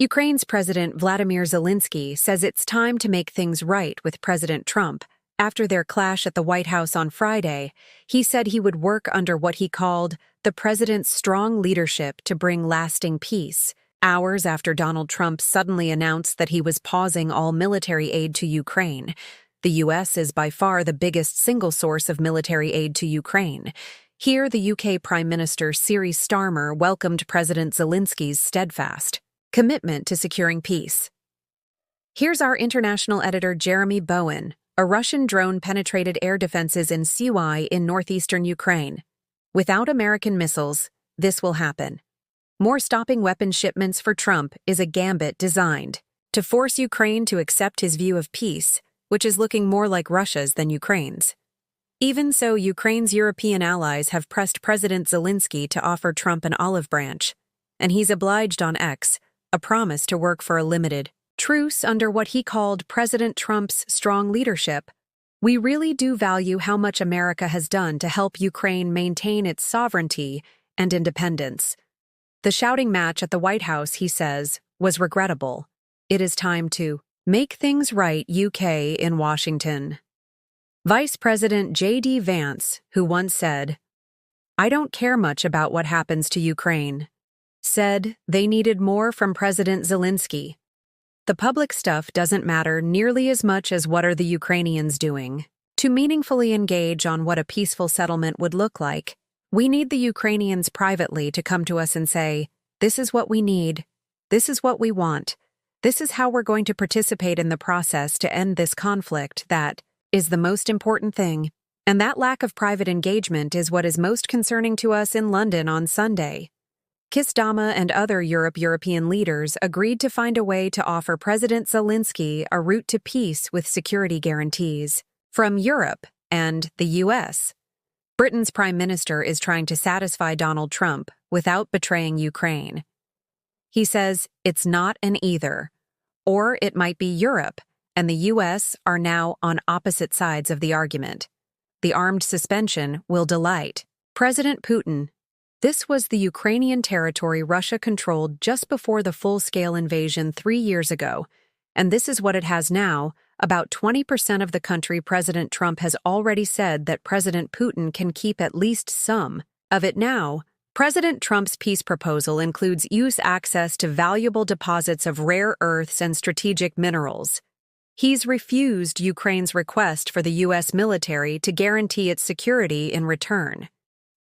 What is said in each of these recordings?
Ukraine's President Volodymyr Zelensky says it's time to make things right with President Trump. After their clash at the White House on Friday, he said he would work under what he called the president's strong leadership to bring lasting peace, hours after Donald Trump suddenly announced that he was pausing all military aid to Ukraine. The U.S. is by far the biggest single source of military aid to Ukraine. Here, the UK Prime Minister Keir Starmer welcomed President Zelensky's steadfast commitment to securing peace. Here's our international editor Jeremy Bowen. A Russian drone penetrated air defenses in Sumy in northeastern Ukraine. Without American missiles, this will happen. More stopping weapons shipments for Trump is a gambit designed to force Ukraine to accept his view of peace, which is looking more like Russia's than Ukraine's. Even so, Ukraine's European allies have pressed President Zelensky to offer Trump an olive branch, and he's obliged on X, a promise to work for a limited truce under what he called President Trump's strong leadership. We really do value how much America has done to help Ukraine maintain its sovereignty and independence. The shouting match at the White House, he says, was regrettable. It is time to make things right, UK in Washington. Vice-President JD Vance, who once said, "I don't care much about what happens to Ukraine," said they needed more from President Zelensky. The public stuff doesn't matter nearly as much as what are the Ukrainians doing. To meaningfully engage on what a peaceful settlement would look like, we need the Ukrainians privately to come to us and say, "This is what we need. This is what we want. This is how we're going to participate in the process to end this conflict. That is the most important thing." And that lack of private engagement is what is most concerning to us in London on Sunday. Kyiv and other European leaders agreed to find a way to offer President Zelensky a route to peace with security guarantees from Europe and the U.S. Britain's Prime Minister is trying to satisfy Donald Trump without betraying Ukraine. He says it's not an either, or it might be Europe, and the U.S. are now on opposite sides of the argument. The armed suspension will delight President Putin. This was the Ukrainian territory Russia controlled just before the full-scale invasion 3 years ago, and this is what it has now. About 20% of the country. President Trump has already said that President Putin can keep at least some of it now. President Trump's peace proposal includes U.S. access to valuable deposits of rare earths and strategic minerals. He's refused Ukraine's request for the U.S. military to guarantee its security in return.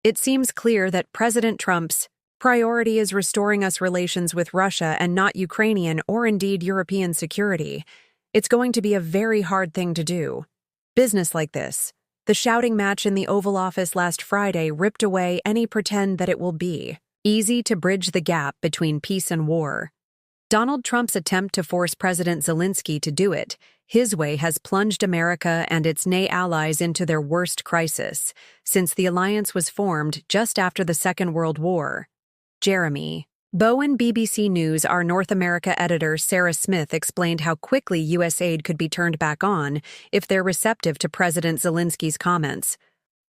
It seems clear that President Trump's priority is restoring us relations with Russia and not Ukrainian or indeed European security. It's going to be a very hard thing to do. Business like this, the shouting match in the Oval Office last Friday ripped away any pretend that it will be easy to bridge the gap between peace and war. Donald Trump's attempt to force President Zelensky to do it his way has plunged America and its NATO allies into their worst crisis since the alliance was formed just after the Second World War. Jeremy Bowen, BBC News. Our North America editor Sarah Smith explained how quickly U.S. aid could be turned back on if they're receptive to President Zelensky's comments.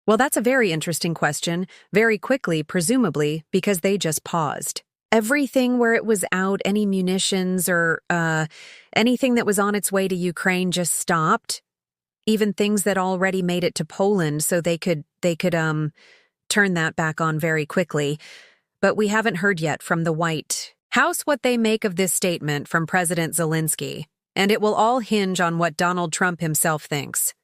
Well, that's a very interesting question. Very quickly, presumably, because they just paused. Everything where it was out, any munitions or anything that was on its way to Ukraine just stopped. Even things that already made it to Poland, so they could turn that back on very quickly. But we haven't heard yet from the White House what they make of this statement from President Zelensky, and it will all hinge on what Donald Trump himself thinks.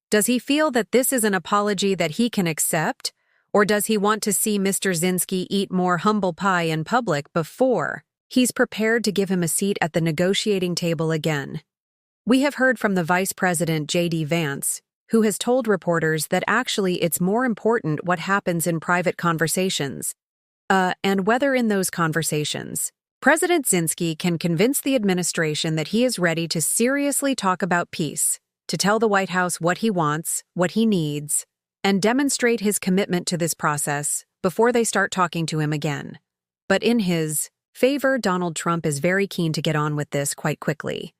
Does he feel that this is an apology that he can accept? Or does he want to see Mr. Zelensky eat more humble pie in public before he's prepared to give him a seat at the negotiating table again? We have heard from the Vice-President JD Vance, who has told reporters that actually it's more important what happens in private conversations, and whether in those conversations, President Zelensky can convince the administration that he is ready to seriously talk about peace, to tell the White House what he wants, what he needs, and demonstrate his commitment to this process before they start talking to him again. But in his favor, Donald Trump is very keen to get on with this quite quickly.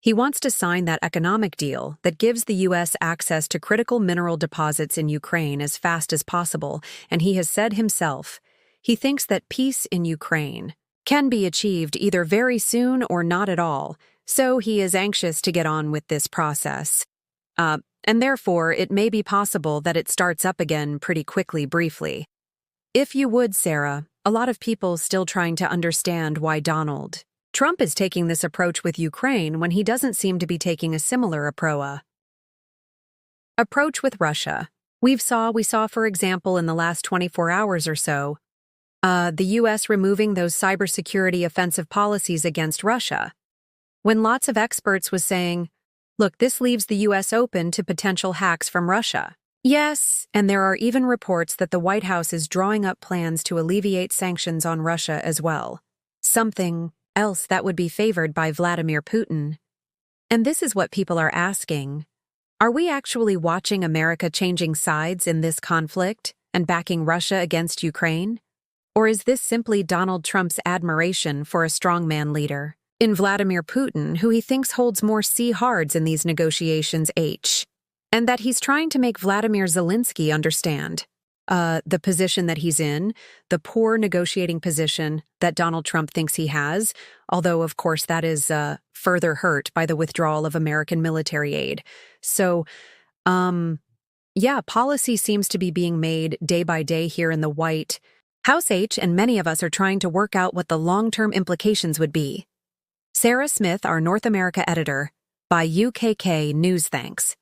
He wants to sign that economic deal that gives the U.S. access to critical mineral deposits in Ukraine as fast as possible, and he has said himself he thinks that peace in Ukraine can be achieved either very soon or not at all, so he is anxious to get on with this process. And therefore, it may be possible that it starts up again pretty quickly briefly. If you would, Sarah, a lot of people still trying to understand why Donald Trump is taking this approach with Ukraine when he doesn't seem to be taking a similar approach with Russia. We saw, for example, in the last 24 hours or so, the U.S. removing those cybersecurity offensive policies against Russia. When lots of experts was saying, look, this leaves the U.S. open to potential hacks from Russia. Yes, and there are even reports that the White House is drawing up plans to alleviate sanctions on Russia as well. Something else that would be favored by Vladimir Putin. And this is what people are asking. Are we actually watching America changing sides in this conflict and backing Russia against Ukraine? Or is this simply Donald Trump's admiration for a strongman leader in Vladimir Putin, who he thinks holds more cards in these negotiations, and that he's trying to make Vladimir Zelensky understand the position that he's in, the poor negotiating position that Donald Trump thinks he has, although, of course, that is further hurt by the withdrawal of American military aid. So, policy seems to be being made day by day here in the White House, and many of us are trying to work out what the long-term implications would be. Sarah Smith, our North America editor, by UKK News. Thanks.